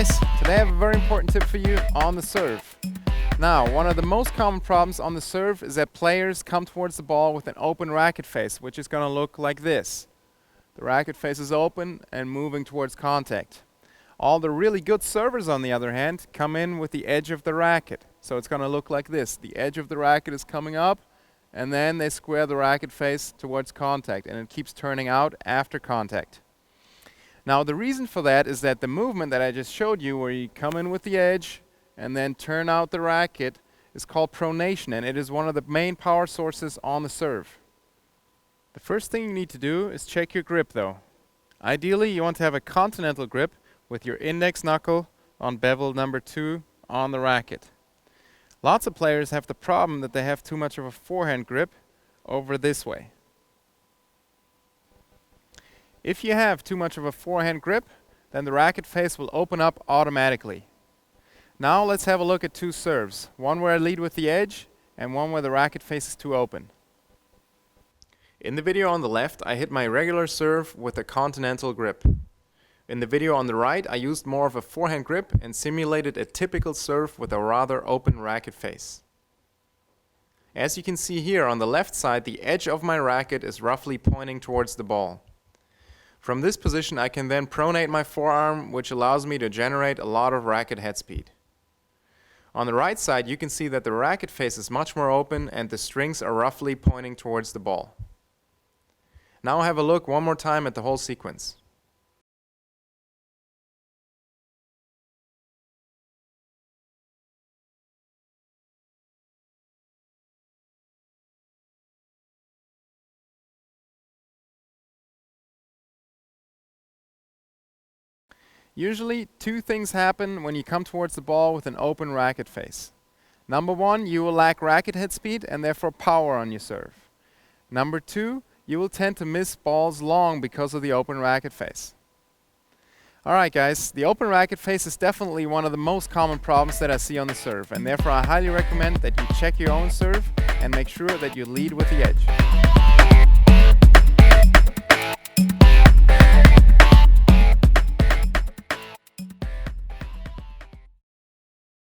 guys, today I have a very important tip for you on the serve. Now, one of the most common problems on the serve is that players come towards the ball with an open racket face, which is going to look like this. The racket face is open and moving towards contact. All the really good servers, on the other hand, come in with the edge of the racket. So it's going to look like this. The edge of the racket is coming up, and then they square the racket face towards contact, and it keeps turning out after contact. Now, the reason for that is that the movement that I just showed you, where you come in with the edge and then turn out the racket, is called pronation, and it is one of the main power sources on the serve. The first thing you need to do is check your grip, though. Ideally, you want to have a continental grip with your index knuckle on bevel number 2 on the racket. Lots of players have the problem that they have too much of a forehand grip over this way. If you have too much of a forehand grip, then the racket face will open up automatically. Now let's have a look at two serves, one where I lead with the edge and one where the racket face is too open. In the video on the left, I hit my regular serve with a continental grip. In the video on the right, I used more of a forehand grip and simulated a typical serve with a rather open racket face. As you can see here on the left side, the edge of my racket is roughly pointing towards the ball. From this position, I can then pronate my forearm, which allows me to generate a lot of racket head speed. On the right side, you can see that the racket face is much more open and the strings are roughly pointing towards the ball. Now have a look one more time at the whole sequence. Usually, two things happen when you come towards the ball with an open racket face. Number one, you will lack racket head speed and therefore power on your serve. Number two, you will tend to miss balls long because of the open racket face. Alright guys, the open racket face is definitely one of the most common problems that I see on the serve, and therefore I highly recommend that you check your own serve and make sure that you lead with the edge.